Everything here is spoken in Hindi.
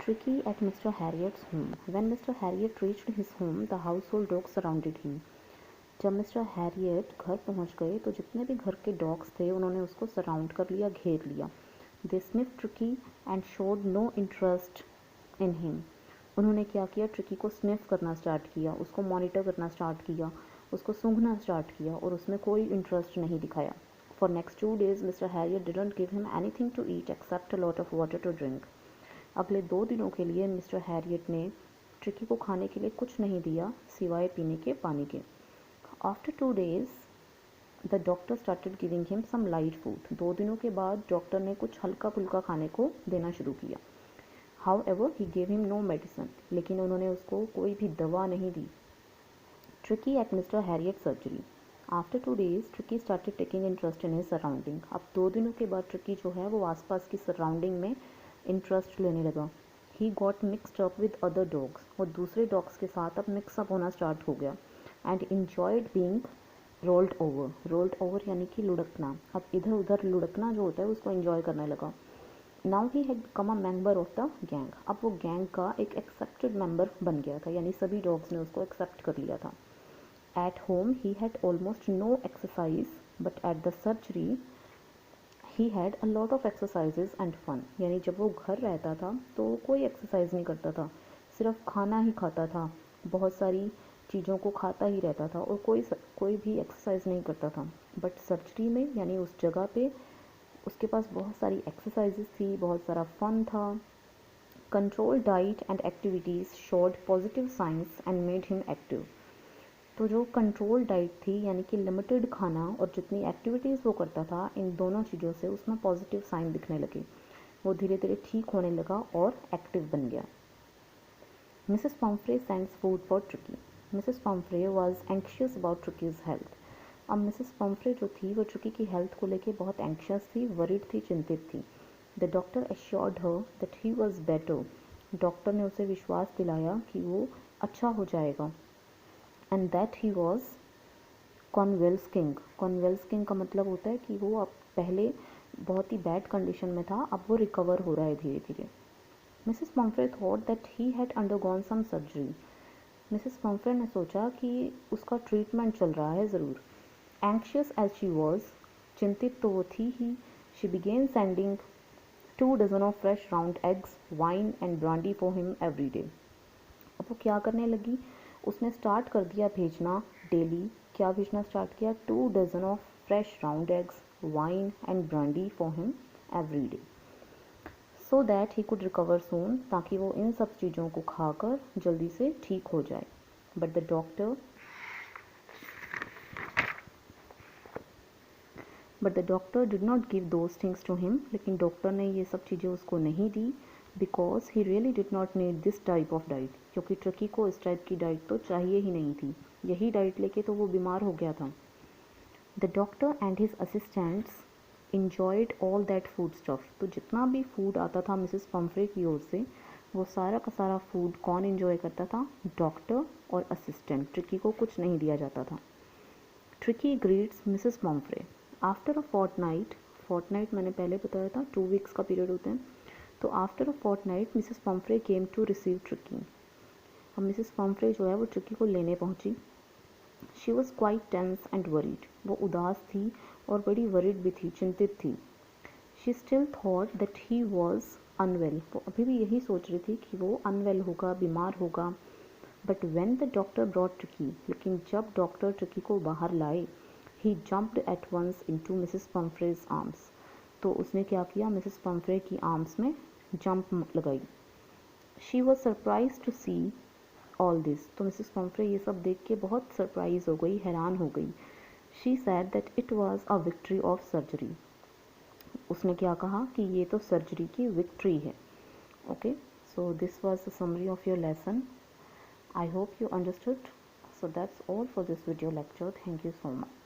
Tricky at Mr. Harriot's home. When Mr. Harriot reached his home, the household dogs surrounded him. जब मिस्टर हैरियट घर पहुंच गए तो जितने भी घर के डॉग्स थे उन्होंने उसको सराउंड कर लिया, घेर लिया. They sniff Tricki and showed no interest in him. उन्होंने क्या किया, ट्रिकी को स्निफ करना स्टार्ट किया, उसको मॉनिटर करना स्टार्ट किया, उसको सूंघना स्टार्ट किया और उसमें कोई इंटरेस्ट नहीं दिखाया. For next 2 days Mr Herriot didn't give him anything to eat except a lot of water to drink. अगले 2 दिनों के लिए मिस्टर हैरियट ने ट्रिकी को खाने के लिए कुछ नहीं दिया सिवाय पीने के पानी के. After 2 days the doctor started giving him some light food. 2 दिनों के बाद डॉक्टर ने कुछ हल्का फुल्का खाने को देना शुरू किया. However he gave him no medicine. लेकिन उन्होंने उसको कोई भी दवा नहीं दी. Tricki at mister Herriot surgery. After 2 days Tricki started taking interest in his surrounding. अब 2 दिनों के बाद ट्रिकी जो है वो आसपास की सराउंडिंग में इंटरेस्ट लेने लगा. He got mixed up with other dogs. और दूसरे डॉग्स के साथ अब मिक्सअप होना स्टार्ट हो गया. And enjoyed being rolled over. Rolled over यानी कि लुढ़कना. अब इधर उधर लुढ़कना जो होता है उसको एंजॉय करने लगा. Now he had become a member of the gang. अब वो गैंग का एक एक्सेप्टेड मेंबर बन गया था, यानी सभी डॉग्स ने उसको एक्सेप्ट कर लिया था. At home he had almost no exercise but at the surgery he had a lot of exercises and fun. यानी जब वो घर रहता था तो कोई एक्सरसाइज नहीं करता था, सिर्फ खाना ही खाता था, बहुत सारी चीज़ों को खाता ही रहता था और कोई भी एक्सरसाइज नहीं करता था. बट सर्जरी में यानी उस जगह पे उसके पास बहुत सारी एक्सरसाइजेज थी, बहुत सारा फन था. Control diet and activities showed positive science and made him active. तो जो कंट्रोल डाइट थी यानी कि लिमिटेड खाना और जितनी एक्टिविटीज़ वो करता था, इन दोनों चीज़ों से उसमें पॉजिटिव साइन दिखने लगे. वो धीरे धीरे ठीक होने लगा और एक्टिव बन गया. Mrs Pumphrey sends food for Tricki. Mrs Pumphrey was anxious about Tricki's health. अब मिसेस पम्फ्रे जो थी वो ट्रिकी की हेल्थ को लेके बहुत एंक्शियस थी, वरीड थी, चिंतित थी. The doctor assured her that he was better. डॉक्टर ने उसे विश्वास दिलाया कि वो अच्छा हो जाएगा. And that he was convalescing. Convalescing का मतलब होता है कि वो अब पहले बहुत ही बैड कंडीशन में था, अब वो रिकवर हो रहा है धीरे धीरे. Mrs Pumphrey thought that he had undergone some surgery. Mrs Pumphrey ने सोचा कि उसका ट्रीटमेंट चल रहा है ज़रूर. एंक्शियस एज शी वॉज, चिंतित तो वो थी ही, she began sending 2 dozen of fresh round eggs, wine and brandy for him every day. अब वो क्या करने लगी, उसने स्टार्ट कर दिया भेजना डेली. क्या भेजना स्टार्ट किया, 2 dozen of fresh round eggs, wine and brandy for him every day, so that he could recover soon, ताकि वो इन सब चीज़ों को खाकर जल्दी से ठीक हो जाए. But the doctor did not give those things to him. लेकिन डॉक्टर ने ये सब चीज़ें उसको नहीं दी. Because he really did not need this type of diet. क्योंकि ट्रिकी को इस टाइप की डाइट तो चाहिए ही नहीं थी. यही डाइट लेके तो वो बीमार हो गया था. The doctor and his assistants enjoyed all that food stuff. तो जितना भी फूड आता था मिसेस पम्फ्रे की ओर से, वो सारा का सारा फूड कौन इंजॉय करता था, डॉक्टर और असिस्टेंट. ट्रिकी को कुछ नहीं दिया जाता था. Tricki greets Mrs Pumphrey. After a fortnight मैंने पहले बताया था 2 weeks का पीरियड होते हैं. तो after a fortnight Mrs Pumphrey came to receive Tricki. अब मिसेस पम्फ्रे जो है वो ट्रिकी को लेने पहुंची. She was quite tense and worried. वो उदास थी और बड़ी वरीड भी थी, चिंतित थी. She still thought that he was unwell. वो अभी भी यही सोच रही थी कि वो अनवेल होगा, बीमार होगा. But when the doctor brought Tricki, लेकिन जब डॉक्टर ट्रिकी को बाहर लाए, he jumped at once into Mrs Pumphrey's arms. तो उसने क्या किया, मिसेस पम्फ्रे की आर्म्स में जंप लगाई. She was surprise to see all this. तो मिसेस पम्फ्रे ये सब देख के बहुत सरप्राइज हो गई, हैरान हो गई. She said that it was a victory of surgery. उसने क्या कहा कि ये तो सर्जरी की विक्ट्री है. Okay, so this was the summary of your lesson. I hope you understood. So that's all for this video lecture. Thank you so much.